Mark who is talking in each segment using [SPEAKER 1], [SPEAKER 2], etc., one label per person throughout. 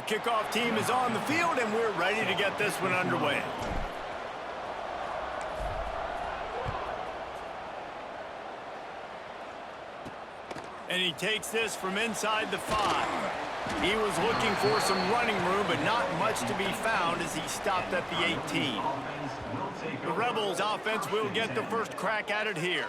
[SPEAKER 1] kickoff team is on the field, and we're ready to get this one underway. And he takes this from inside the 5. He was looking for some running room, but not much to be found as he stopped at the 18. The Rebels offense will get the first crack at it here.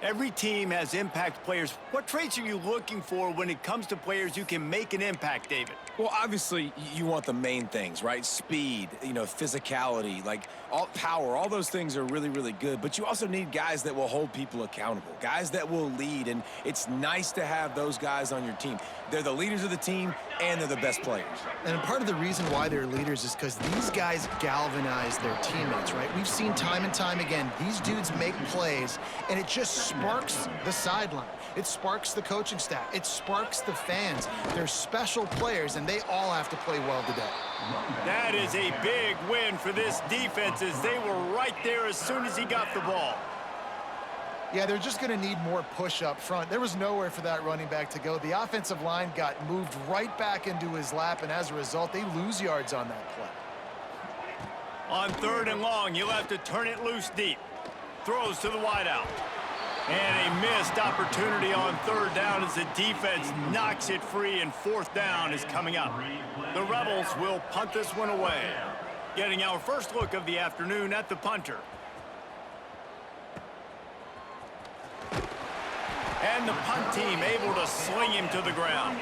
[SPEAKER 1] Every team has impact players. What traits are you looking for when it comes to players who can make an impact, David?
[SPEAKER 2] Well, obviously, you want the main things, right? Speed, physicality, like power. All those things are really, really good. But you also need guys that will hold people accountable, guys that will lead. And it's nice to have those guys on your team. They're the leaders of the team, and they're the best players.
[SPEAKER 3] And part of the reason why they're leaders is because these guys galvanize their teammates, right? We've seen time and time again, these dudes make plays, and it just sparks the sideline. It sparks the coaching staff. It sparks the fans. They're special players, and they all have to play well today.
[SPEAKER 1] That is a big win for this defense as they were right there as soon as he got the ball.
[SPEAKER 3] Yeah, they're just going to need more push up front. There was nowhere for that running back to go. The offensive line got moved right back into his lap, and as a result, they lose yards on that play.
[SPEAKER 1] On 3rd and long, you'll have to turn it loose deep. Throws to the wideout. And a missed opportunity on 3rd down as the defense knocks it free, and 4th down is coming up. The Rebels will punt this one away. Getting our first look of the afternoon at the punter. And the punt team able to sling him to the ground.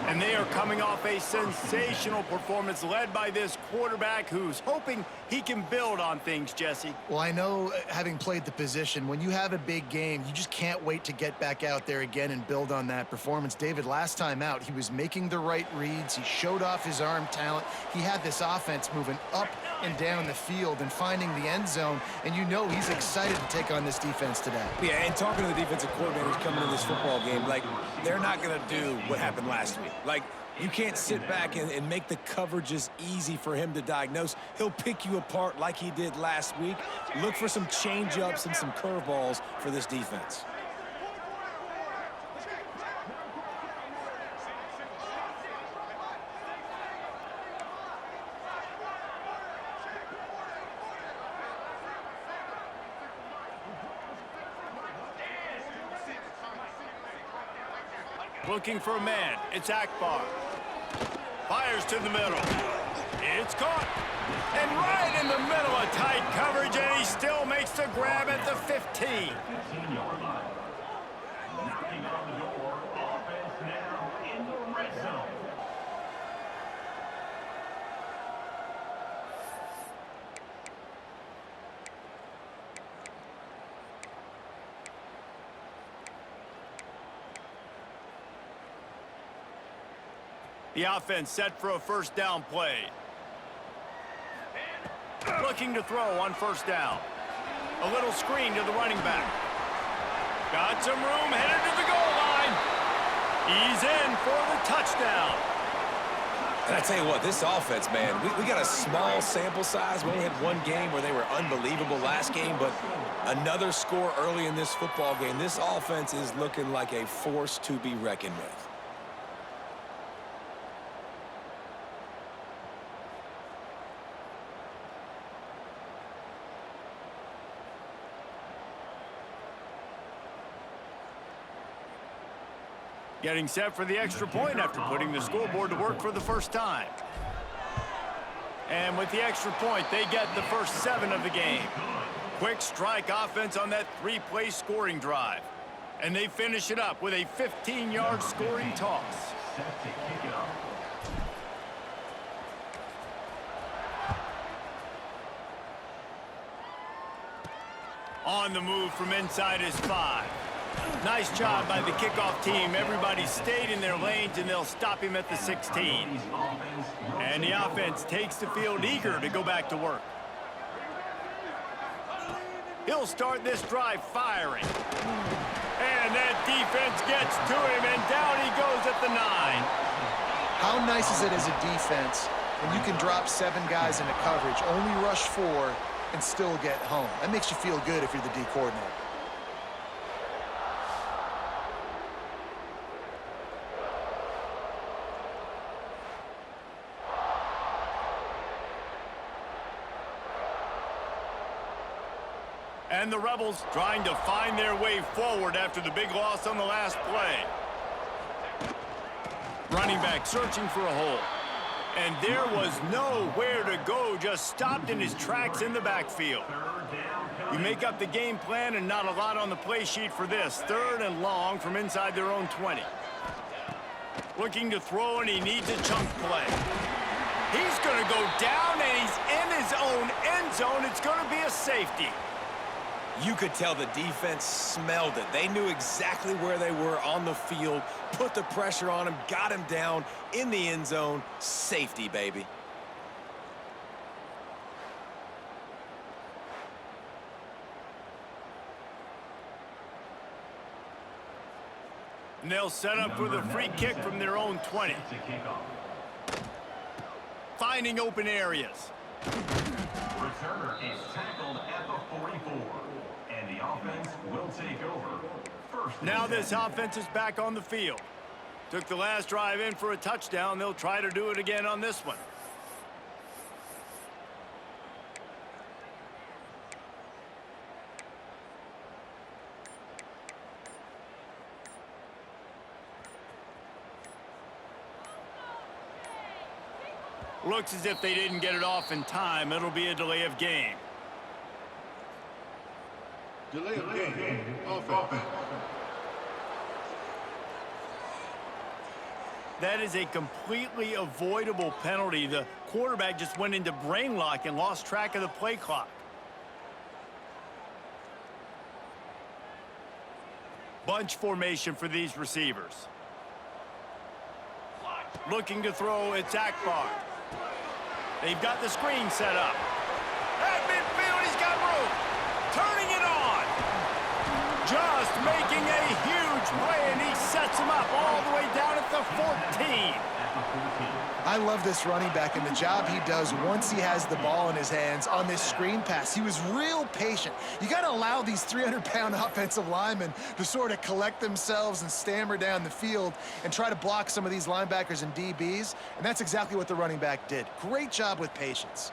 [SPEAKER 1] And they are coming off a sensational performance led by this quarterback who's hoping he can build on things, Jesse.
[SPEAKER 3] Well, I know, having played the position, when you have a big game, you just can't wait to get back out there again and build on that performance. David, last time out, he was making the right reads. He showed off his arm talent. He had this offense moving up and down the field and finding the end zone, and you know he's excited to take on this defense today.
[SPEAKER 2] Yeah, and talking to the defensive coordinators coming into this football game, like, they're not going to do what happened last week. Like, you can't sit back and make the coverages easy for him to diagnose. He'll pick you apart like he did last week. Look for some change-ups and some curveballs for this defense.
[SPEAKER 1] Looking for a man. It's Akbar. Fires to the middle. It's caught. And right in the middle of tight coverage, and he still makes the grab at the 15. The offense set for a 1st down play. Looking to throw on 1st down. A little screen to the running back. Got some room, headed to the goal line. He's in for the touchdown.
[SPEAKER 2] And I tell you what, this offense, man, we got a small sample size. We only had one game where they were unbelievable last game, but another score early in this football game. This offense is looking like a force to be reckoned with.
[SPEAKER 1] Getting set for the extra point after putting the scoreboard to work for the first time. And with the extra point, they get the first 7 of the game. Quick strike offense on that 3-play scoring drive. And they finish it up with a 15-yard scoring toss. On the move from inside his 5. Nice job by the kickoff team. Everybody stayed in their lanes, and they'll stop him at the 16. And the offense takes the field eager to go back to work. He'll start this drive firing. And that defense gets to him, and down he goes at the 9.
[SPEAKER 3] How nice is it as a defense when you can drop 7 guys into coverage, only rush 4, and still get home? That makes you feel good if you're the D coordinator.
[SPEAKER 1] And the Rebels trying to find their way forward after the big loss on the last play. Running back searching for a hole. And there was nowhere to go, just stopped in his tracks in the backfield. You make up the game plan and not a lot on the play sheet for this. 3rd and long from inside their own 20. Looking to throw, and he needs a chunk play. He's going to go down, and he's in his own end zone. It's going to be a safety.
[SPEAKER 2] You could tell the defense smelled it. They knew exactly where they were on the field, put the pressure on him, got him down in the end zone. Safety, baby.
[SPEAKER 1] And they'll set up for the free kick from their own 20. Finding open areas.
[SPEAKER 4] Returner is tackled at the 44. And the offense will take over.
[SPEAKER 1] Now this offense is back on the field. Took the last drive in for a touchdown. They'll try to do it again on this one. Looks as if they didn't get it off in time. It'll be a delay of game.
[SPEAKER 5] Delay of game. Offense.
[SPEAKER 1] That is a completely avoidable penalty. The quarterback just went into brain lock and lost track of the play clock. Bunch formation for these receivers. Looking to throw, it's Akbar. They've got the screen set up. At midfield, he's got room. Turning it on. Just making a huge play, and he sets him up all the way down at the 14.
[SPEAKER 3] I love this running back and the job he does once he has the ball in his hands on this screen pass. He was real patient. You got to allow these 300-pound offensive linemen to sort of collect themselves and stammer down the field and try to block some of these linebackers and DBs, and that's exactly what the running back did. Great job with patience.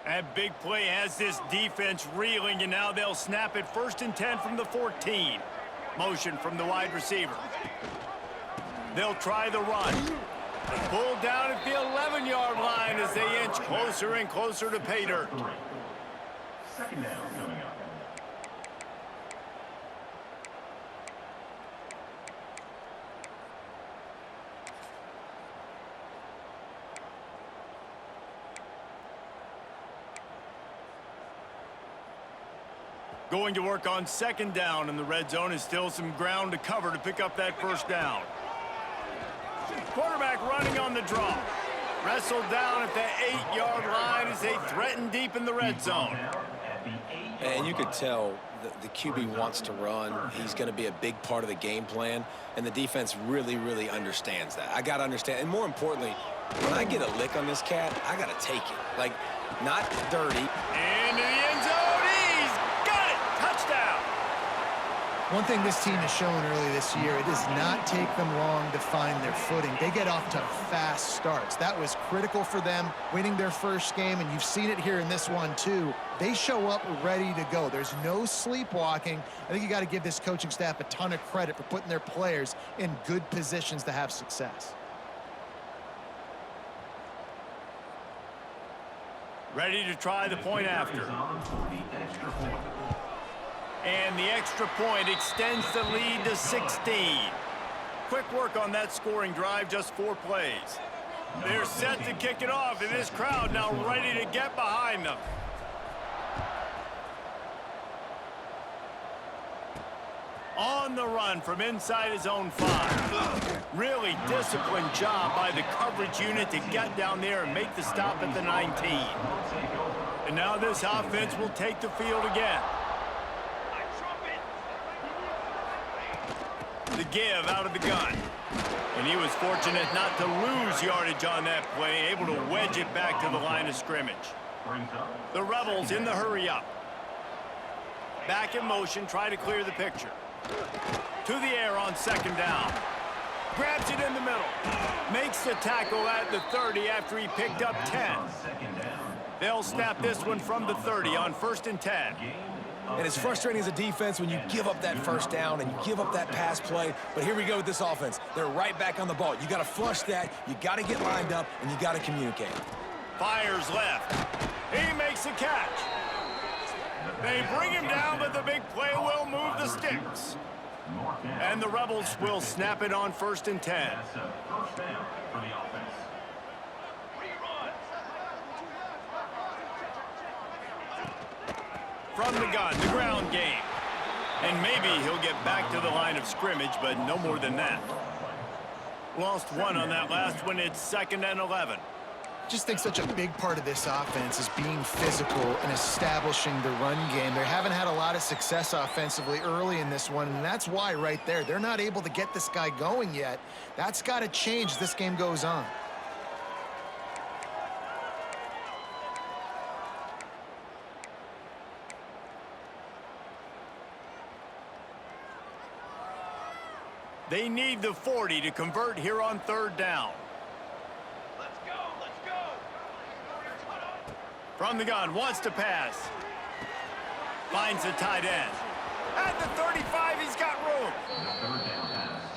[SPEAKER 1] That big play has this defense reeling, and now they'll snap it 1st and 10 from the 14. Motion from the wide receiver. They'll try the run. Pulled down at the 11-yard line as they inch closer and closer to pay dirt.
[SPEAKER 4] 2nd down coming up.
[SPEAKER 1] Going to work on 2nd down, and the red zone is still some ground to cover to pick up that 1st down. Quarterback running on the draw. Wrestled down at the 8-yard line as they threaten deep in the red zone.
[SPEAKER 2] And you could tell the QB wants to run. He's going to be a big part of the game plan, and the defense really, really understands that. I got to understand, and more importantly, when I get a lick on this cat, I got to take it. Like, not dirty.
[SPEAKER 1] Into the end zone.
[SPEAKER 3] One thing this team has shown early this year, it does not take them long to find their footing. They get off to fast starts. That was critical for them winning their 1st game, and you've seen it here in this one too. They show up ready to go. There's no sleepwalking. I think you got to give this coaching staff a ton of credit for putting their players in good positions to have success.
[SPEAKER 1] Ready to try the point after. And the extra point extends the lead to 16. Quick work on that scoring drive, just 4 plays. They're set to kick it off, and this crowd now ready to get behind them. On the run from inside his own 5. Really disciplined job by the coverage unit to get down there and make the stop at the 19. And now this offense will take the field again. The give out of the gun. And he was fortunate not to lose yardage on that play, able to wedge it back to the line of scrimmage. The Rebels in the hurry up. Back in motion, try to clear the picture. To the air on second down. Grabs it in the middle. Makes the tackle at the 30 after he picked up 10. They'll snap this one from the 30 on 1st and 10.
[SPEAKER 2] And it's frustrating as a defense when you give up that first down and you give up that pass play. But here we go with this offense. They're right back on the ball. You got to flush that. You got to get lined up, and you got to communicate.
[SPEAKER 1] Fires left. He makes a catch. They bring him down, but the big play will move the sticks. And the Rebels will snap it on 1st and 10.
[SPEAKER 4] That's a first down for the offense.
[SPEAKER 1] From the gun, the ground game. And maybe he'll get back to the line of scrimmage, but no more than that. Lost one on that last one. It's 2nd and 11.
[SPEAKER 3] Just think such a big part of this offense is being physical and establishing the run game. They haven't had a lot of success offensively early in this one, and that's why right there. They're not able to get this guy going yet. That's got to change as this game goes on.
[SPEAKER 1] They need the 40 to convert here on 3rd down.
[SPEAKER 6] Let's go, let's go.
[SPEAKER 1] From the gun, wants to pass. Finds the tight end. At the 35, he's got room.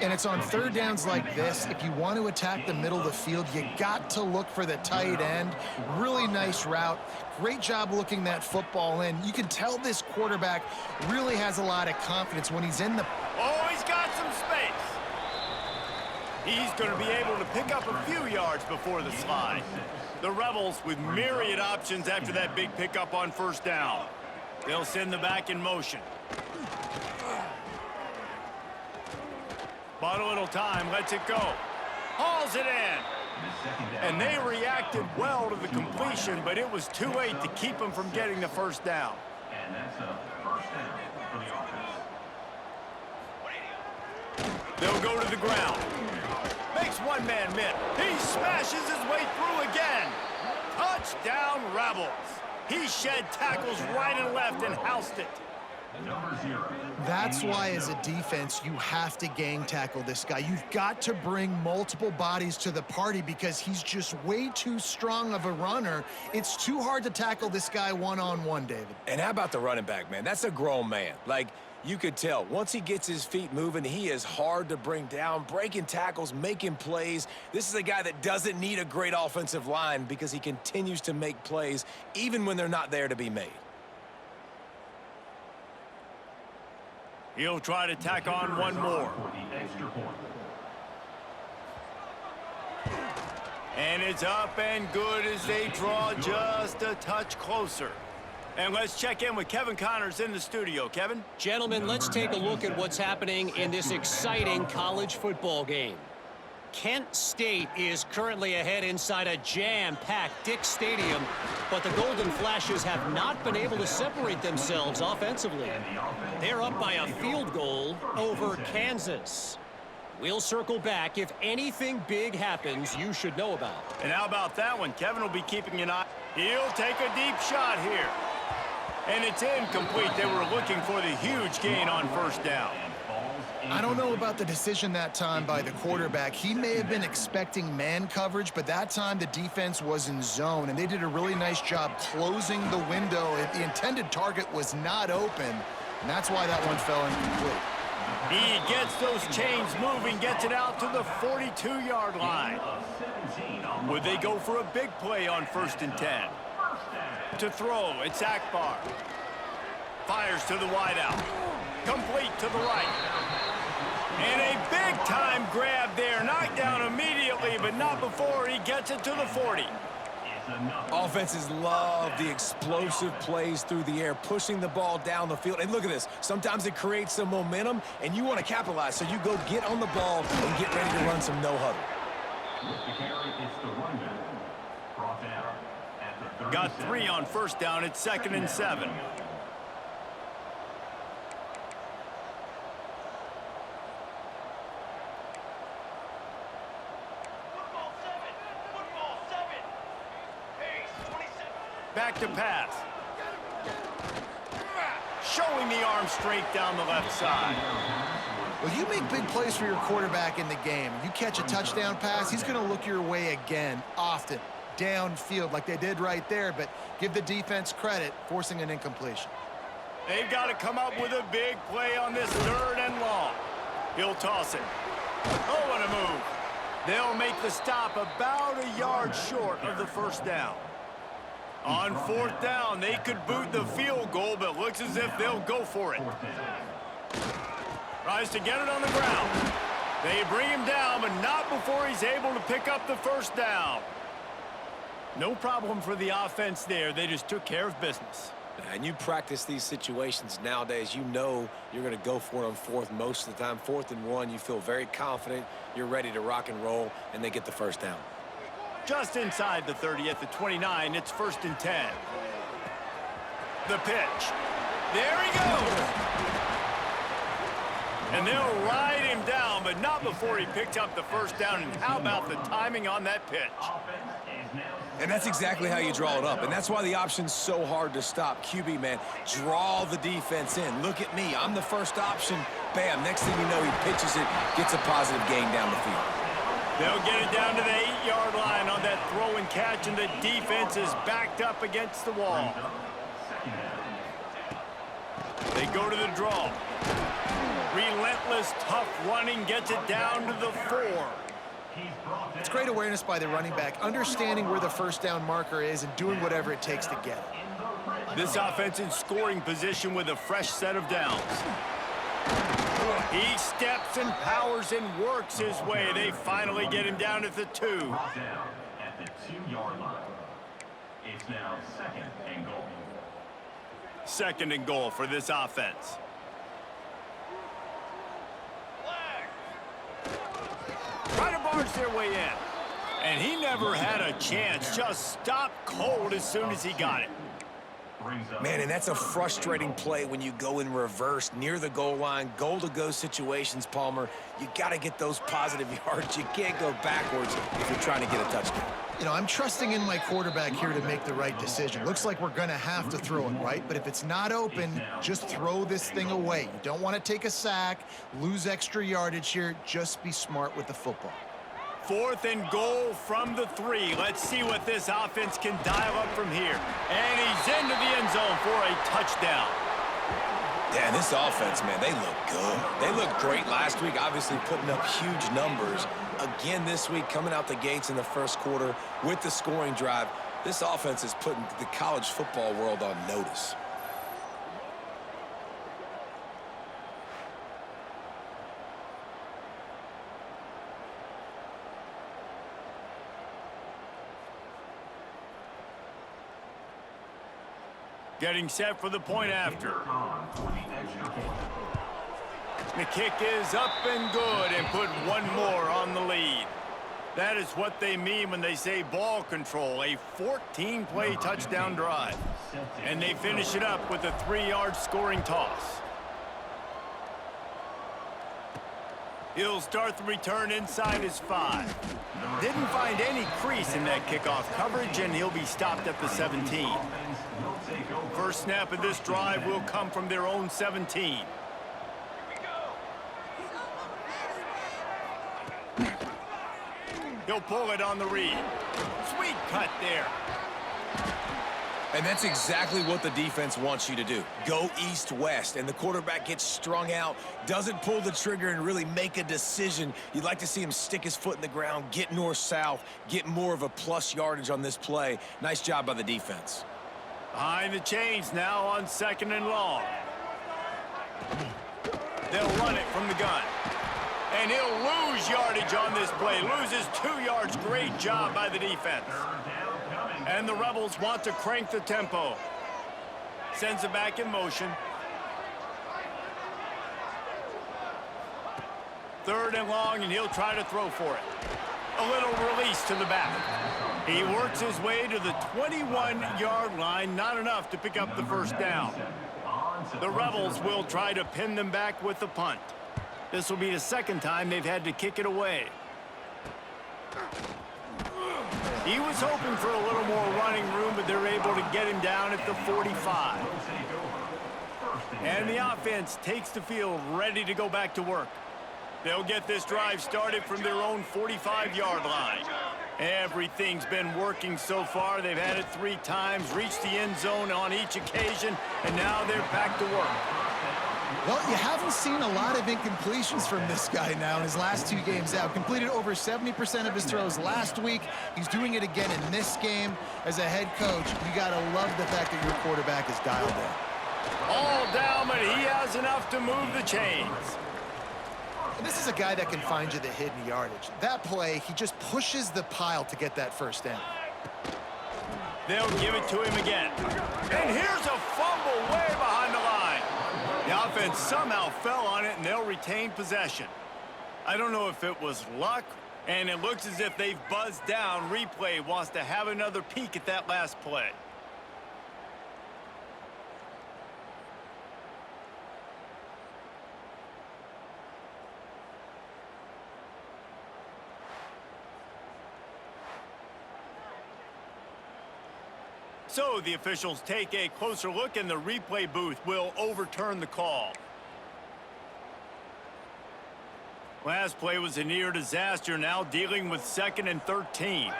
[SPEAKER 3] And it's on 3rd downs like this, if you want to attack the middle of the field, you got to look for the tight end. Really nice route. Great job looking that football in. You can tell this quarterback really has a lot of confidence when he's in the...
[SPEAKER 1] Oh, he's got some space. He's going to be able to pick up a few yards before the slide. The Rebels with myriad options after that big pickup on 1st down. They'll send the back in motion. Bought a little time, lets it go. Hauls it in. And they reacted well to the completion, but it was too late to keep them from getting the 1st down.
[SPEAKER 4] And that's a first down for the offense.
[SPEAKER 1] They'll go to the ground. Makes one man miss. He smashes his way through again. Touchdown, Rebels. He shed tackles right and left and housed it.
[SPEAKER 4] Number 0.
[SPEAKER 3] That's why, as a defense, you have to gang tackle this guy. You've got to bring multiple bodies to the party because he's just way too strong of a runner. It's too hard to tackle this guy one-on-one, David.
[SPEAKER 2] And how about the running back, man? That's a grown man. Like, you could tell, once he gets his feet moving, he is hard to bring down, breaking tackles, making plays. This is a guy that doesn't need a great offensive line because he continues to make plays even when they're not there to be made.
[SPEAKER 1] He'll try to tack on one more.
[SPEAKER 4] For the extra point.
[SPEAKER 1] And it's up and good as they draw just a touch closer. And let's check in with Kevin Connors in the studio. Kevin?
[SPEAKER 7] Gentlemen, let's take a look at what's happening in this exciting college football game. Kent State is currently ahead inside a jam-packed Dick's Stadium, but the Golden Flashes have not been able to separate themselves offensively. They're up by a field goal over Kansas. We'll circle back if anything big happens you should know about.
[SPEAKER 1] And how about that one? Kevin will be keeping an eye. He'll take a deep shot here. And it's incomplete. They were looking for the huge gain on 1st down.
[SPEAKER 3] I don't know about the decision that time by the quarterback. He may have been expecting man coverage, but that time the defense was in zone, and they did a really nice job closing the window. The intended target was not open, and that's why that one fell incomplete.
[SPEAKER 1] He gets those chains moving, gets it out to the 42-yard line. Would they go for a big play on 1st and 10? To throw, it's Akbar. Fires to the wideout. Complete to the right. And a big-time grab there. Knocked down immediately, but not before he gets it to the 40.
[SPEAKER 2] Offenses love the explosive plays through the air, pushing the ball down the field. And look at this. Sometimes it creates some momentum, and you want to capitalize. So you go get on the ball and get ready to run some no-huddle.
[SPEAKER 4] With the carry, it's the runback. Brought down at the
[SPEAKER 1] Got 3 on 1st down. It's 2nd and 7. Back to pass. showing the arm strength down the left side.
[SPEAKER 3] Well, you make big plays for your quarterback in the game. You catch a touchdown pass, he's going to look your way again, often, downfield like they did right there, but give the defense credit, forcing an incompletion.
[SPEAKER 1] They've got to come up with a big play on this 3rd and long. He'll toss it. Oh, what a move. They'll make the stop about a yard short of the first down. On 4th down, they could boot the field goal, but looks as if they'll go for it. Tries to get it on the ground. They bring him down, but not before he's able to pick up the first down. No problem for the offense there. They just took care of business.
[SPEAKER 2] And you practice these situations nowadays, you know you're going to go for it on 4th most of the time. 4th and 1, you feel very confident, you're ready to rock and roll, and they get the first down.
[SPEAKER 1] Just inside the 30 at the 29, it's 1st and 10. The pitch. There he goes. And they'll ride him down, but not before he picked up the first down. And how about the timing on that pitch?
[SPEAKER 2] And that's exactly how you draw it up. And that's why the option's so hard to stop. QB, man, draw the defense in. Look at me. I'm the first option. Bam. Next thing you know, he pitches it, gets a positive gain down the field.
[SPEAKER 1] They'll get it down to the 8-yard line on that throw and catch, and the defense is backed up against the wall. They go to the draw. Relentless, tough running gets it down to the 4.
[SPEAKER 3] It's great awareness by the running back, understanding where the first down marker is and doing whatever it takes to get it.
[SPEAKER 1] This offense in scoring position with a fresh set of downs. He steps and powers and works his way. They finally get him down at the 2.
[SPEAKER 4] At the 2-yard line. It's now 2nd and goal.
[SPEAKER 1] 2nd and goal for this offense. Try to barge their way in. And he never had a chance. Just stopped cold as soon as he got it.
[SPEAKER 2] Man, and that's a frustrating play when you go in reverse near the goal line, goal-to-go situations, Palmer. You got to get those positive yards. You can't go backwards if you're trying to get a touchdown.
[SPEAKER 3] You know, I'm trusting in my quarterback here to make the right decision. Looks like we're going to have to throw it, right? But if it's not open, just throw this thing away. You don't want to take a sack, lose extra yardage here. Just be smart with the football.
[SPEAKER 1] 4th and goal from the 3. Let's see what this offense can dial up from here. And he's into the end zone for a touchdown.
[SPEAKER 2] Yeah, this offense, man, they look good. They looked great last week, obviously putting up huge numbers. Again this week, coming out the gates in the first quarter with the scoring drive. This offense is putting the college football world on notice.
[SPEAKER 1] Getting set for the point after. The kick is up and good and put one more on the lead. That is what they mean when they say ball control, a 14-play touchdown drive. And they finish it up with a 3-yard scoring toss. He'll start the return inside his 5. Didn't find any crease in that kickoff coverage, and he'll be stopped at the 17. First snap of this drive will come from their own 17. He'll pull it on the read. Sweet cut there.
[SPEAKER 2] And that's exactly what the defense wants you to do. Go east-west, and the quarterback gets strung out, doesn't pull the trigger and really make a decision. You'd like to see him stick his foot in the ground, get north-south, get more of a plus yardage on this play. Nice job by the defense.
[SPEAKER 1] Behind the chains now on 2nd and long. They'll run it from the gun. And he'll lose yardage on this play. Loses 2 yards. Great job by the defense. And the Rebels want to crank the tempo. Sends it back in motion. 3rd and long, and he'll try to throw for it. A little release to the back. He works his way to the 21-yard line. Not enough to pick up the first down. The Rebels will try to pin them back with the punt. This will be the 2nd time they've had to kick it away. He was hoping for a little more running room, but they're able to get him down at the 45. And the offense takes the field ready to go back to work. They'll get this drive started from their own 45-yard line. Everything's been working so far. They've had it 3 times, reached the end zone on each occasion, and now they're back to work.
[SPEAKER 3] Well, you haven't seen a lot of incompletions from this guy now in his last 2 games out. Completed over 70% of his throws last week. He's doing it again in this game. As a head coach, you got to love the fact that your quarterback is dialed in.
[SPEAKER 1] All down, but he has enough to move the chains.
[SPEAKER 3] And this is a guy that can find you the hidden yardage. That play, he just pushes the pile to get that first down.
[SPEAKER 1] They'll give it to him again. And here's a fumble way behind the line. The offense somehow fell on it, and they'll retain possession. I don't know if it was luck, and it looks as if they've buzzed down. Replay wants to have another peek at that last play. So the officials take a closer look, and the replay booth will overturn the call. Last play was a near disaster, now dealing with 2nd and 13.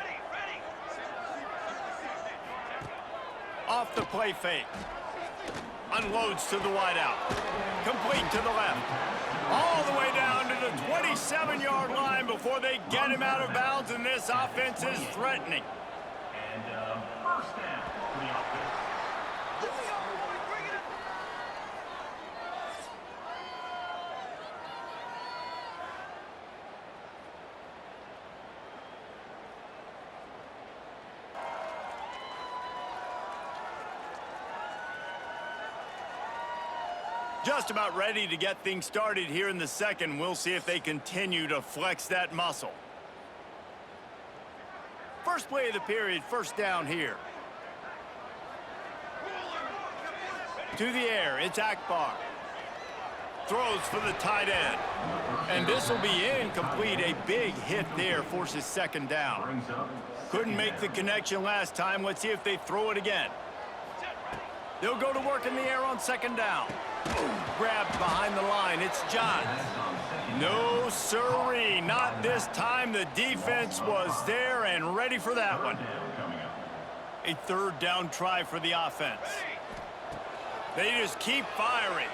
[SPEAKER 1] Off the play fake. Unloads to the wideout. Complete to the left. All the way down to the 27-yard line before they get him out of bounds, and this offense is threatening.
[SPEAKER 4] And first down for the offense.
[SPEAKER 1] Just about ready to get things started here in the second. We'll see if they continue to flex that muscle. First play of the period, first down here. To the air, it's Akbar. Throws for the tight end. And this will be incomplete. A big hit there forces 2nd down. Couldn't make the connection last time. Let's see if they throw it again. They'll go to work in the air on 2nd down. Grabbed behind the line. It's Johns. No siree, not this time. The defense was there and ready for that one. A 3rd down try for the offense. They just keep firing.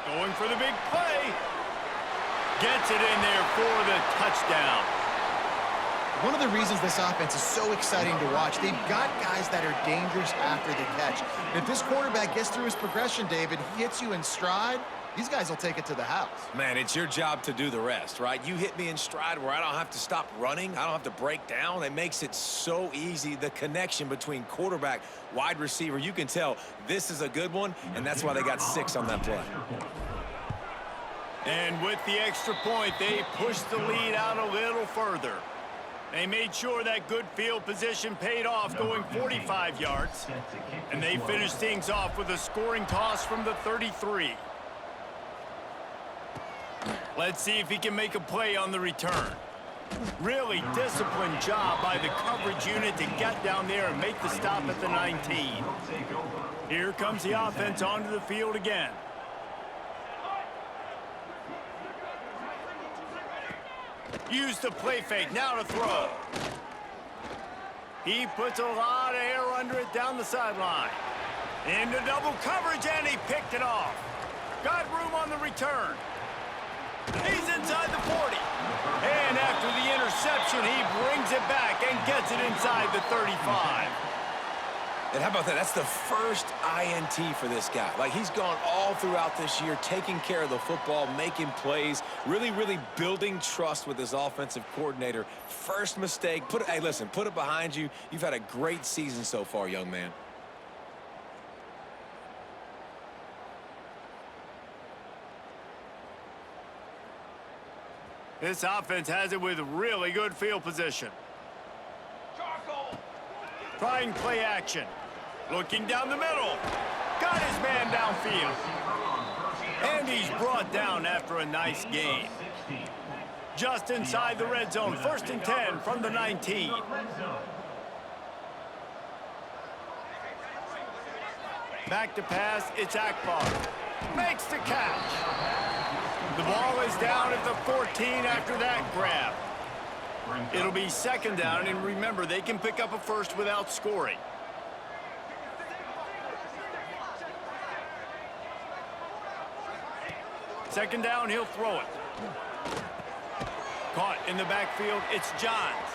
[SPEAKER 1] Going for the big play. Gets it in there for the touchdown.
[SPEAKER 3] One of the reasons this offense is so exciting to watch, they've got guys that are dangerous after the catch. And if this quarterback gets through his progression, David, he hits you in stride, these guys will take it to the house.
[SPEAKER 2] Man, it's your job to do the rest, right? You hit me in stride where I don't have to stop running. I don't have to break down. It makes it so easy. The connection between quarterback, wide receiver, you can tell this is a good one, and that's why they got 6 on that play.
[SPEAKER 1] And with the extra point, they pushed the lead out a little further. They made sure that good field position paid off, going 45 yards. And they finished things off with a scoring toss from the 33. Let's see if he can make a play on the return. Really disciplined job by the coverage unit to get down there and make the stop at the 19. Here comes the offense onto the field again. Use the play fake, now to throw. He puts a lot of air under it down the sideline. Into double coverage, and he picked it off. Got room on the return. He's inside the 40. And after the interception, he brings it back and gets it inside the 35.
[SPEAKER 2] And how about that? That's the first INT for this guy. Like, he's gone all throughout this year, taking care of the football, making plays, really building trust with his offensive coordinator. First mistake, hey, listen, put it behind you. You've had a great season so far, young man.
[SPEAKER 1] This offense has it with really good field position. Trying play action. Looking down the middle. Got his man downfield. And he's brought down after a nice gain. Just inside the red zone. 1st and 10 from the 19. Back to pass, it's Akbar. Makes the catch. The ball is down at the 14 after that grab. It'll be second down, and remember, they can pick up a first without scoring. Second down, he'll throw it. Caught in the backfield, it's Johns.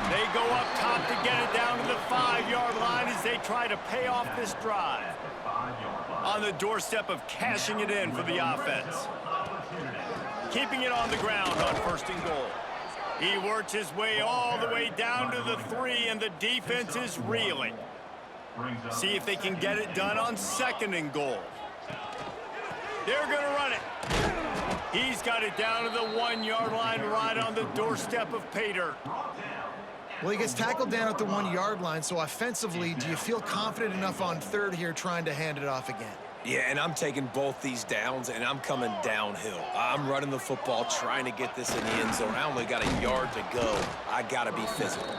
[SPEAKER 1] They go up top to get it down to the 5-yard line as they try to pay off this drive. On the doorstep of cashing it in for the offense. Keeping it on the ground on first and goal. He works his way all the way down to the 3, and the defense is reeling. See if they can get it done on second and goal. They're going to run it. He's got it down to the 1-yard line right on the doorstep of Pater.
[SPEAKER 3] Well, he gets tackled down at the 1-yard line, so offensively, do you feel confident enough on third here trying to hand it off again?
[SPEAKER 2] Yeah, and I'm taking both these downs, and I'm coming downhill. I'm running the football, trying to get this in the end zone. I only got a yard to go. I got to be physical.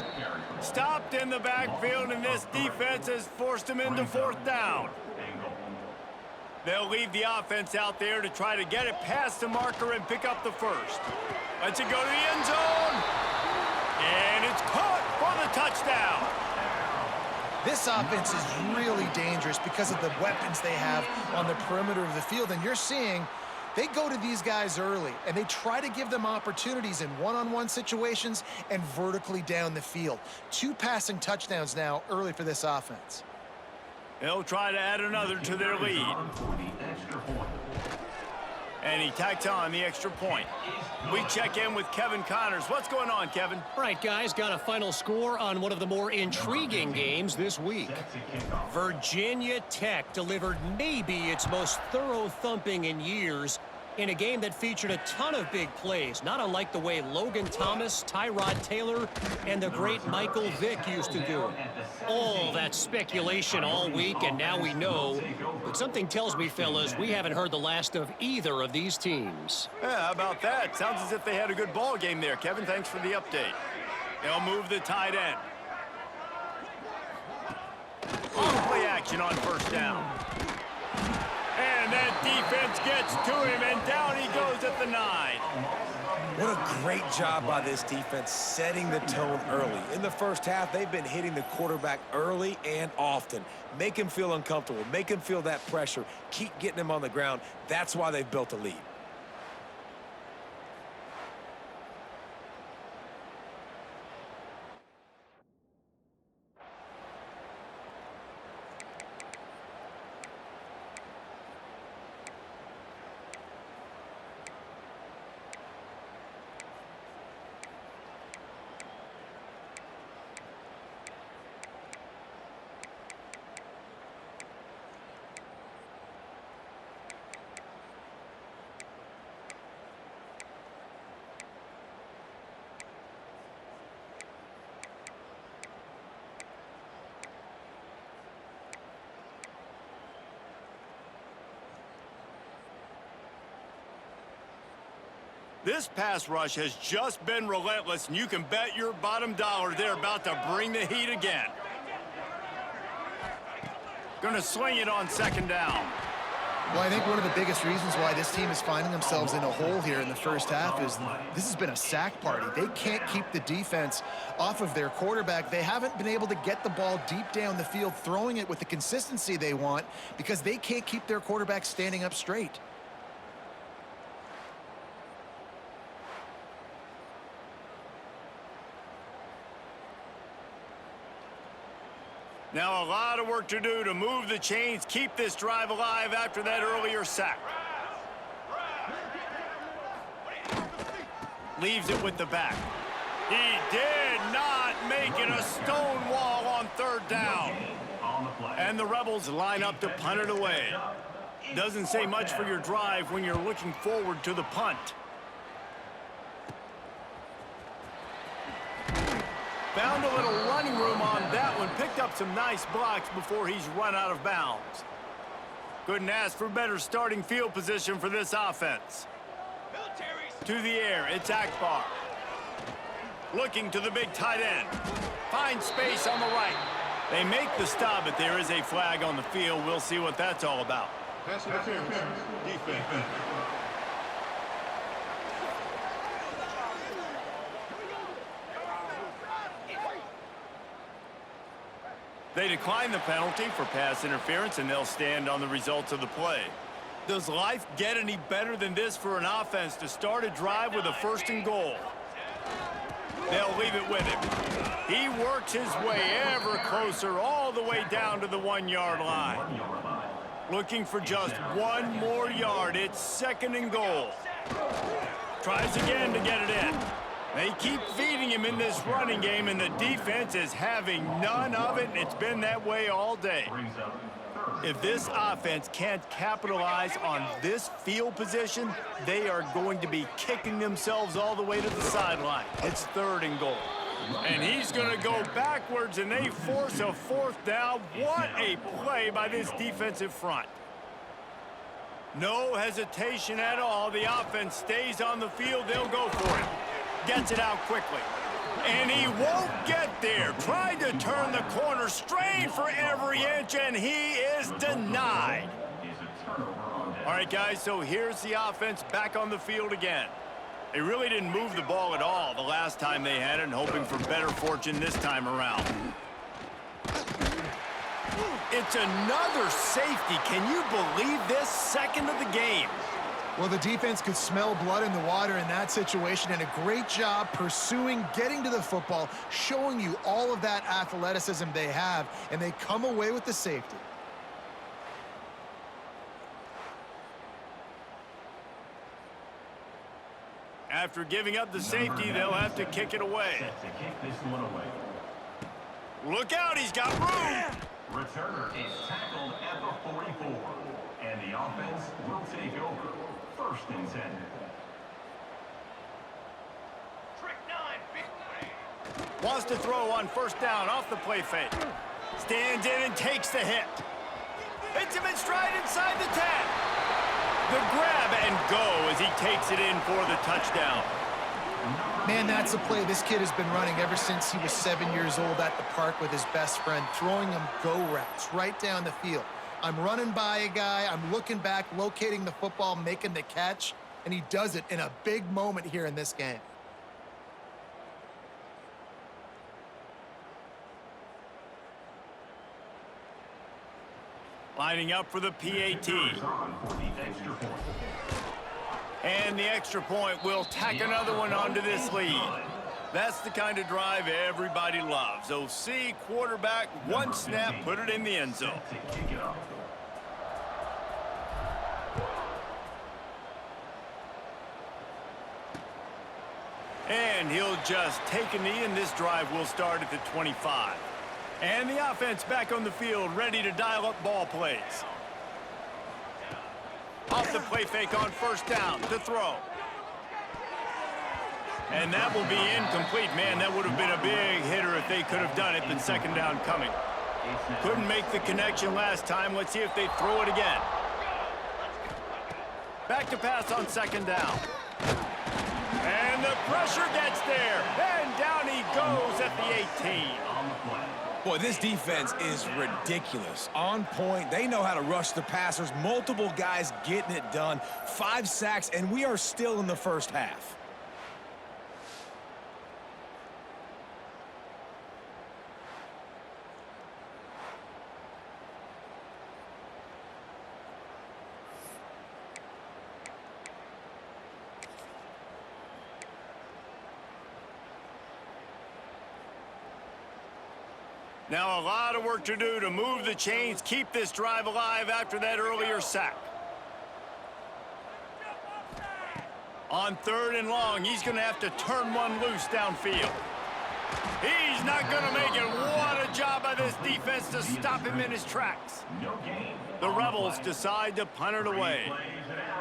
[SPEAKER 1] Stopped in the backfield, and this defense has forced him into fourth down. They'll leave the offense out there to try to get it past the marker and pick up the first. Lets it go to the end zone. And it's caught for the touchdown.
[SPEAKER 3] This offense is really dangerous because of the weapons they have on the perimeter of the field. And you're seeing they go to these guys early, and they try to give them opportunities in one-on-one situations and vertically down the field. 2 passing touchdowns now early for this offense.
[SPEAKER 1] They'll try to add another to their lead. And he tacks on the extra point. We check in with Kevin Connors. What's going on, Kevin?
[SPEAKER 7] All right, guys, got a final score on one of the more intriguing games this week. Virginia Tech delivered maybe its most thorough thumping in years in a game that featured a ton of big plays, not unlike the way Logan Thomas, Tyrod Taylor, and the great Michael Vick used to do. All that speculation all week, and now we know. But something tells me, fellas, we haven't heard the last of either of these teams.
[SPEAKER 1] Yeah, how about that? Sounds as if they had a good ball game there, Kevin. Thanks for the update. They'll move the tight end. On play action on first down. And that defense gets to him, and down he goes at the 9.
[SPEAKER 2] What a great job by this defense setting the tone early. In the first half, they've been hitting the quarterback early and often. Make him feel uncomfortable. Make him feel that pressure. Keep getting him on the ground. That's why they've built a lead.
[SPEAKER 1] This pass rush has just been relentless, and you can bet your bottom dollar they're about to bring the heat again. Gonna swing it on second down.
[SPEAKER 3] Well, I think one of the biggest reasons why this team is finding themselves in a hole here in the first half is this has been a sack party. They can't keep the defense off of their quarterback. They haven't been able to get the ball deep down the field, throwing it with the consistency they want because they can't keep their quarterback standing up straight.
[SPEAKER 1] Now a lot of work to do to move the chains, keep this drive alive after that earlier sack. Leaves it with the back. He did not make it a stone wall on third down. And the Rebels line up to punt it away. Doesn't say much for your drive when you're looking forward to the punt. Found a little running room on that one. Picked up some nice blocks before he's run out of bounds. Couldn't ask for better starting field position for this offense. To the air, it's Akbar. Looking to the big tight end. Finds space on the right. They make the stop, but there is a flag on the field. We'll see what that's all about.
[SPEAKER 5] Pass interference. Defense.
[SPEAKER 1] They decline the penalty for pass interference, and they'll stand on the results of the play. Does life get any better than this for an offense to start a drive with a 1st and goal? They'll leave it with him. He works his way ever closer all the way down to the 1-yard line. Looking for just 1 more yard. It's 2nd and goal. Tries again to get it in. They keep feeding him in this running game, and the defense is having none of it, and it's been that way all day. If this offense can't capitalize on this field position, they are going to be kicking themselves all the way to the sideline. It's 3rd and goal. And he's going to go backwards, and they force a 4th down. What a play by this defensive front. No hesitation at all. The offense stays on the field. They'll go for it. Gets it out quickly. And he won't get there. Trying to turn the corner, strained for every inch, and he is denied. All right, guys, so here's the offense back on the field again. They really didn't move the ball at all the last time they had it, and hoping for better fortune this time around. It's another safety. Can you believe this? 2nd of the game.
[SPEAKER 3] Well, the defense could smell blood in the water in that situation, and a great job pursuing, getting to the football, showing you all of that athleticism they have, and they come away with the safety.
[SPEAKER 1] After giving up the safety, they'll have to kick it away. Look out, he's got room.
[SPEAKER 4] Returner is tackled at the 44, and the offense will take over. 1st and 10.
[SPEAKER 6] Trick 9, big play.
[SPEAKER 1] Wants to throw on 1st down off the play fake. Stands in and takes the hit. Hits him in stride inside the 10. The grab and go as he takes it in for the touchdown.
[SPEAKER 3] Man, that's a play this kid has been running ever since he was 7 years old at the park with his best friend, throwing him go routes right down the field. I'm running by a guy, I'm looking back, locating the football, making the catch, and he does it in a big moment here in this game.
[SPEAKER 1] Lining up for the PAT. And the extra point will tack another one onto this lead. That's the kind of drive everybody loves. OC, quarterback, 1 snap, put it in the end zone. And he'll just take a knee, and this drive will start at the 25. And the offense back on the field, ready to dial up ball plays. Off the play fake on 1st down to throw. And that will be incomplete. Man, that would have been a big hitter if they could have done it, but 2nd down coming. Couldn't make the connection last time. Let's see if they throw it again. Back to pass on 2nd down. And the pressure gets there. And down he goes at the 18.
[SPEAKER 2] Boy, this defense is ridiculous. On point, they know how to rush the passers. Multiple guys getting it done. 5 sacks, and we are still in the 1st half.
[SPEAKER 1] Now a lot of work to do to move the chains, keep this drive alive after that earlier sack. On 3rd and long, he's going to have to turn one loose downfield. He's not going to make it. What a job by this defense to stop him in his tracks. The Rebels decide to punt it away.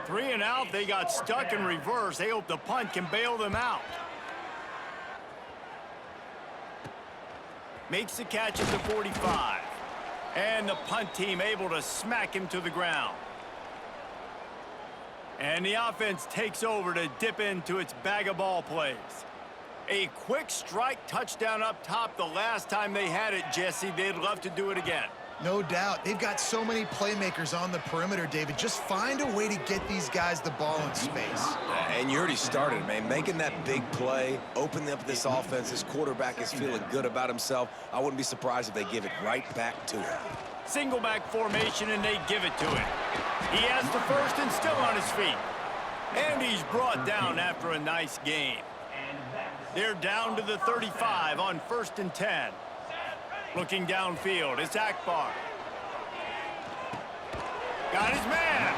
[SPEAKER 1] 3 and out, they got stuck in reverse. They hope the punt can bail them out. Makes the catch at the 45. And the punt team able to smack him to the ground. And the offense takes over to dip into its bag of ball plays. A quick strike touchdown up top the last time they had it, Jesse. They'd love to do it again.
[SPEAKER 3] No doubt. They've got so many playmakers on the perimeter, David. Just find a way to get these guys the ball in space.
[SPEAKER 2] And you already started, man. Making that big play, opening up this offense. This quarterback is feeling good about himself. I wouldn't be surprised if they give it right back to him.
[SPEAKER 1] Single back formation, and they give it to him. He has the first and still on his feet. And he's brought down after a nice gain. They're down to the 35 on 1st and 10. Looking downfield, it's Akbar. Got his man.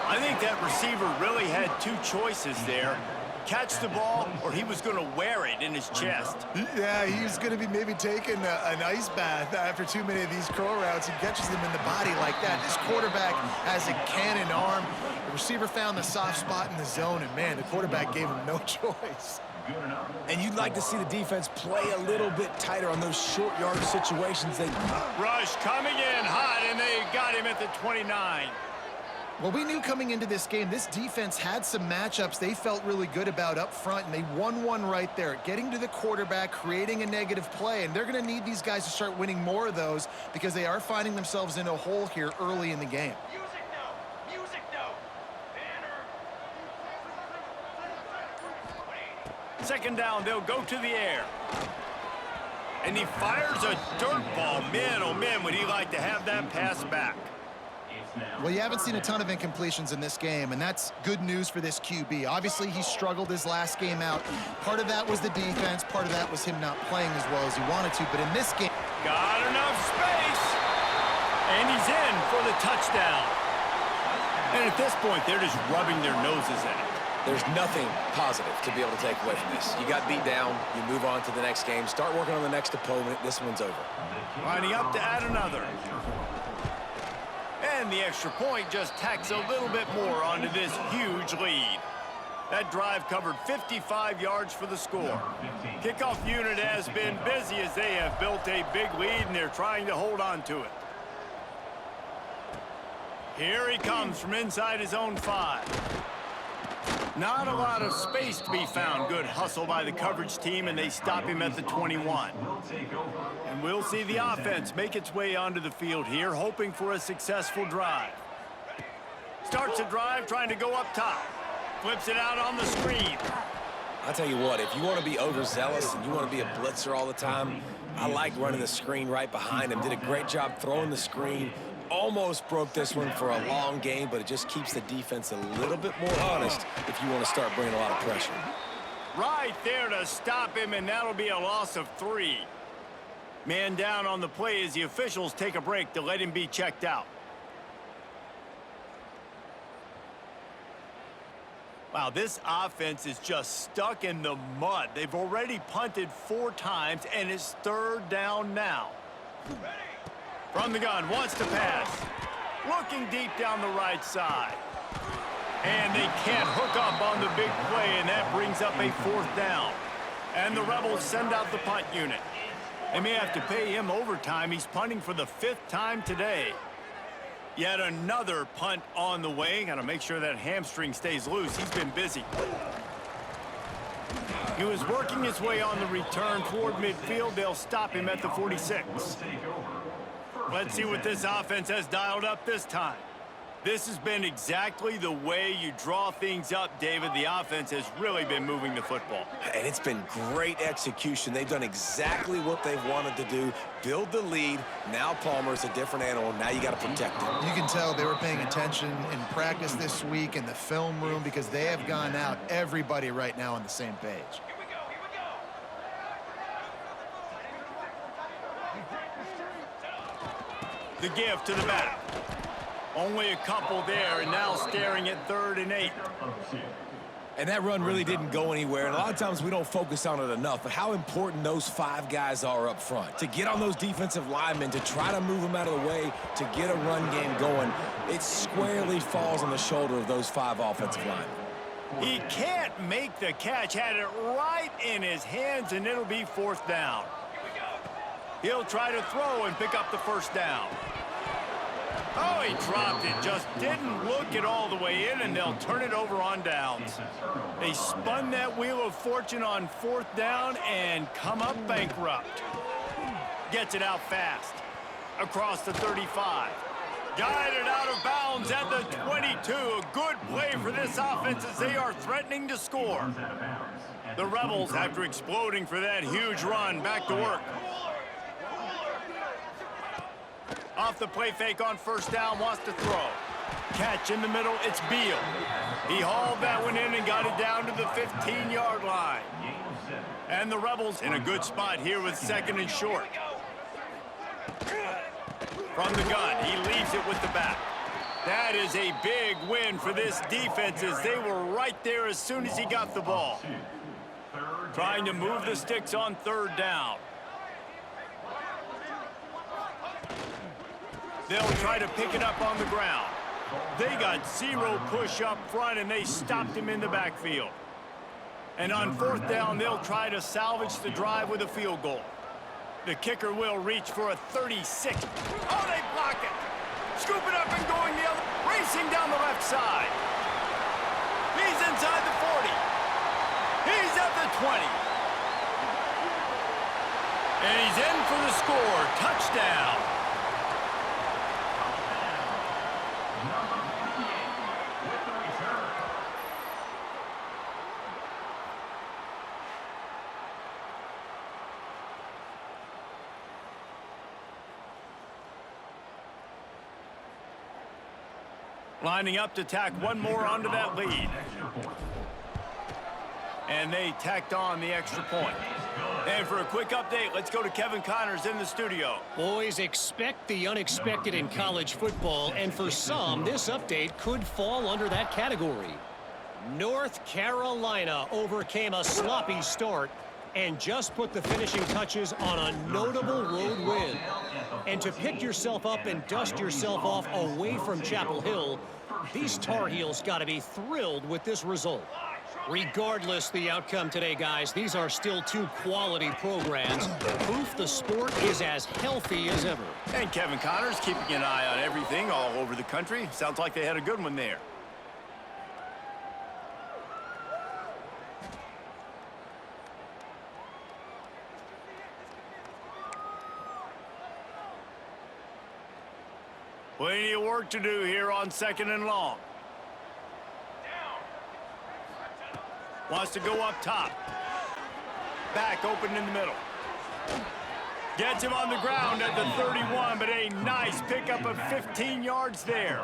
[SPEAKER 1] I think that receiver really had two choices there. Catch the ball, or he was going to wear it in his chest.
[SPEAKER 3] Yeah, he was going to be maybe taking an ice bath after too many of these curl routes. He catches them in the body like that. This quarterback has a cannon arm. The receiver found the soft spot in the zone, and, man, the quarterback gave him no choice.
[SPEAKER 2] And you'd like to see the defense play a little bit tighter on those short yard situations.
[SPEAKER 1] Rush coming in hot, and they got him at the 29.
[SPEAKER 3] Well, we knew coming into this game, this defense had some matchups they felt really good about up front, and they won one right there, getting to the quarterback, creating a negative play, and they're going to need these guys to start winning more of those because they are finding themselves in a hole here early in the game.
[SPEAKER 6] Music now. Music now. Banner.
[SPEAKER 1] Second down, they'll go to the air. And he fires a dirt ball. Man, oh man, would he like to have that pass back.
[SPEAKER 3] Well, you haven't seen a ton of incompletions in this game, and that's good news for this QB. Obviously, he struggled his last game out. Part of that was the defense. Part of that was him not playing as well as he wanted to. But in this game...
[SPEAKER 1] Got enough space. And he's in for the touchdown. And at this point, they're just rubbing their noses at it.
[SPEAKER 2] There's nothing positive to be able to take away from this. You got beat down, you move on to the next game, start working on the next opponent. This one's over.
[SPEAKER 1] Lining up to add another. And the extra point just tacks a little bit more onto this huge lead. That drive covered 55 yards for the score. Kickoff unit has been busy as they have built a big lead, and they're trying to hold on to it. Here he comes from inside his own 5. Not a lot of space to be found. Good hustle by the coverage team, and they stop him at the 21. And we'll see the offense make its way onto the field here, hoping for a successful drive. Starts a drive trying to go up top. Flips it out on the screen.
[SPEAKER 2] I'll tell you what, if you want to be overzealous and you want to be a blitzer all the time, I like running the screen right behind him. Did a great job throwing the screen. Almost broke this one for a long game, but it just keeps the defense a little bit more honest if you want to start bringing a lot of pressure.
[SPEAKER 1] Right there to stop him, and that'll be a loss of 3. Man down on the play as the officials take a break to let him be checked out. Wow, this offense is just stuck in the mud. They've already punted 4 times, and it's 3rd down now. From the gun, wants to pass. Looking deep down the right side. And they can't hook up on the big play, and that brings up a 4th down. And the Rebels send out the punt unit. They may have to pay him overtime. He's punting for the 5th time today. Yet another punt on the way. Got to make sure that hamstring stays loose. He's been busy. He was working his way on the return toward midfield. They'll stop him at the 46. Let's see what this offense has dialed up this time. This has been exactly the way you draw things up, David. The offense has really been moving the football.
[SPEAKER 2] And it's been great execution. They've done exactly what they've wanted to do. Build the lead. Now Palmer's a different animal. Now you got to protect him.
[SPEAKER 3] You can tell they were paying attention in practice this week in the film room because they have gone out, everybody right now on the same page.
[SPEAKER 6] Here we go. Here we go.
[SPEAKER 1] The give to the back. Only a couple there, and now staring at 3rd and 8.
[SPEAKER 2] And that run really didn't go anywhere. And a lot of times we don't focus on it enough, but how important those 5 guys are up front. To get on those defensive linemen, to try to move them out of the way, to get a run game going, it squarely falls on the shoulder of those 5 offensive linemen.
[SPEAKER 1] He can't make the catch. Had it right in his hands, and it'll be 4th down. He'll try to throw and pick up the 1st down. Oh, he dropped it. Just didn't look it all the way in, and they'll turn it over on downs. They spun that wheel of fortune on 4th down and come up bankrupt. Gets it out fast. Across the 35. Guided out of bounds at the 22. A good play for this offense as they are threatening to score. The Rebels, after exploding for that huge run, back to work. Off the play fake on 1st down, wants to throw. Catch in the middle, it's Beal. He hauled that one in and got it down to the 15-yard line. And the Rebels in a good spot here with 2nd and short. From the gun, he leaves it with the back. That is a big win for this defense as they were right there as soon as he got the ball. Trying to move the sticks on 3rd down. They'll try to pick it up on the ground. They got 0 push up front, and they stopped him in the backfield. And on 4th down, they'll try to salvage the drive with a field goal. The kicker will reach for a 36. Oh, they block it. Scoop it up and going the other. Racing down the left side. He's inside the 40. He's at the 20. And he's in for the score. Touchdown. Lining up to tack one more onto that lead. And they tacked on the extra point. And for a quick update, let's go to Kevin Connors in the studio.
[SPEAKER 7] Boys, expect the unexpected in college football, and for some, this update could fall under that category. North Carolina overcame a sloppy start and just put the finishing touches on a notable road win. And to pick yourself up and dust yourself off away from Chapel Hill, these Tar Heels got to be thrilled with this result. Regardless the outcome today, guys, these are still 2 quality programs. Proof the sport is as healthy as ever.
[SPEAKER 1] And Kevin Connors keeping an eye on everything all over the country. Sounds like they had a good one there. Plenty of work to do here on 2nd and long. Wants to go up top. Back open in the middle. Gets him on the ground at the 31, but a nice pickup of 15 yards there.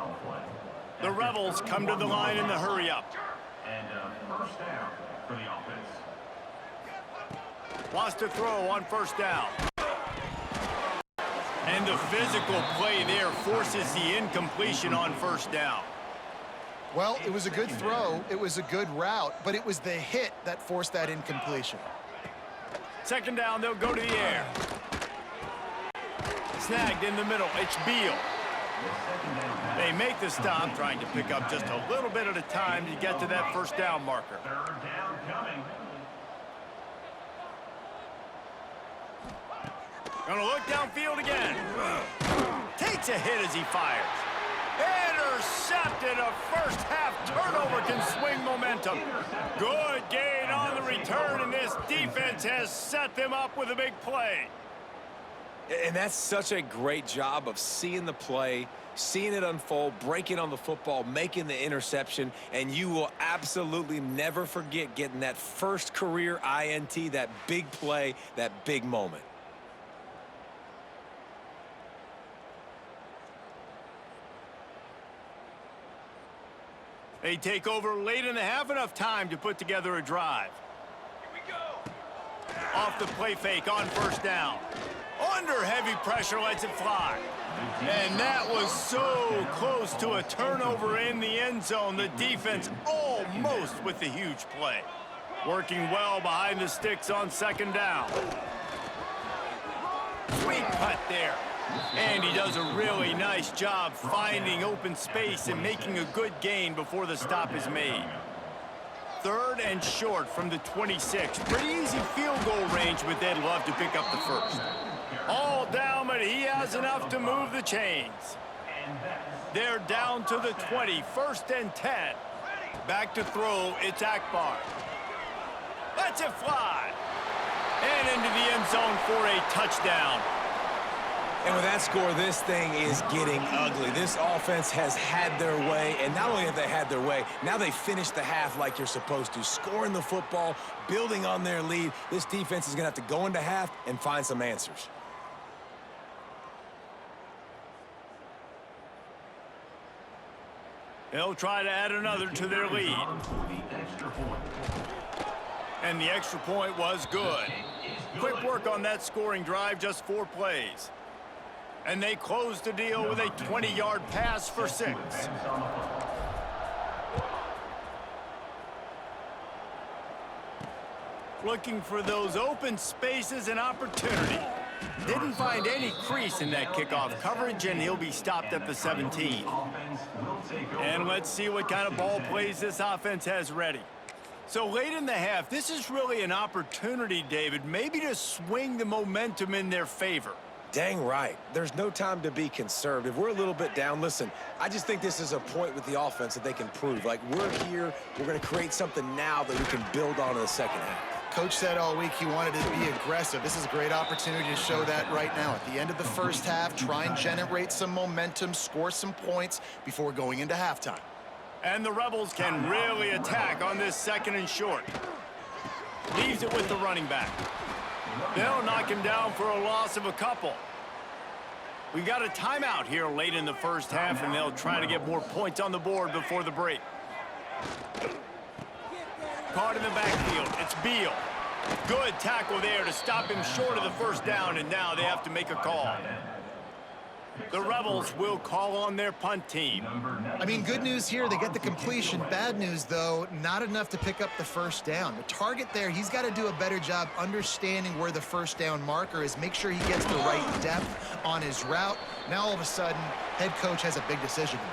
[SPEAKER 1] The Rebels come to the line in the hurry-up.
[SPEAKER 4] And 1st down for the offense.
[SPEAKER 1] Wants to throw on 1st down. And the physical play there forces the incompletion on 1st down.
[SPEAKER 3] Well, it was a good throw. It was a good route, but it was the hit that forced that incompletion.
[SPEAKER 1] 2nd down, they'll go to the air. Snagged in the middle. It's Beal. They make the stop, trying to pick up just a little bit at a time to get to that 1st down marker.
[SPEAKER 4] 3rd down coming.
[SPEAKER 1] Gonna look downfield again. Takes a hit as he fires. Intercepted. A 1st half turnover can swing momentum. Good gain on the return, and this defense has set them up with a big play.
[SPEAKER 2] And that's such a great job of seeing the play, seeing it unfold, breaking on the football, making the interception, and you will absolutely never forget getting that first career INT, that big play, that big moment.
[SPEAKER 1] They take over late in the half, enough time to put together a drive.
[SPEAKER 6] Here we go.
[SPEAKER 1] Off the play fake on 1st down. Under heavy pressure, lets it fly. And that was so close to a turnover in the end zone. The defense almost with the huge play. Working well behind the sticks on 2nd down. Sweet putt there. And he does a really nice job finding open space and making a good gain before the stop is made. 3rd and short from the 26. Pretty easy field goal range with Ed Love to pick up the 1st. All down, but he has enough to move the chains. They're down to the 20, 1st and 10. Back to throw, it's Akbar. Lets it fly. And into the end zone for a touchdown.
[SPEAKER 2] And with that score, this thing is getting ugly. This offense has had their way, and not only have they had their way, now they finished the half like you're supposed to, scoring the football, building on their lead. This defense is going to have to go into half and find some answers.
[SPEAKER 1] They'll try to add another to their lead. And the extra point was good. Quick work on that scoring drive, just 4 plays. And they closed the deal with a 20-yard pass for 6. Looking for those open spaces and opportunity. Didn't find any crease in that kickoff coverage, and he'll be stopped at the 17. And let's see what kind of ball plays this offense has ready. So late in the half, this is really an opportunity, David, maybe to swing the momentum in their favor.
[SPEAKER 2] Dang right. There's no time to be conservative. We're a little bit down. Listen, I just think this is a point with the offense that they can prove. Like, we're here, we're going to create something now that we can build on in the second half.
[SPEAKER 3] Coach said all week he wanted to be aggressive. This is a great opportunity to show that right now. At the end of the first half, try and generate some momentum, score some points before going into halftime.
[SPEAKER 1] And the Rebels can really attack on this 2nd and short. Leaves it with the running back. They'll knock him down for a loss of a couple. We got a timeout here late in the first half, and they'll try to get more points on the board before the break. Caught in the backfield, it's Beal. Good tackle there to stop him short of the first down, and now they have to make a call. The Rebels will call on their punt team.
[SPEAKER 3] I mean, good news here, they get the completion. Bad news, though, not enough to pick up the first down. The target there, he's got to do a better job understanding where the first down marker is, make sure he gets the right depth on his route. Now, all of a sudden, head coach has a big decision to make.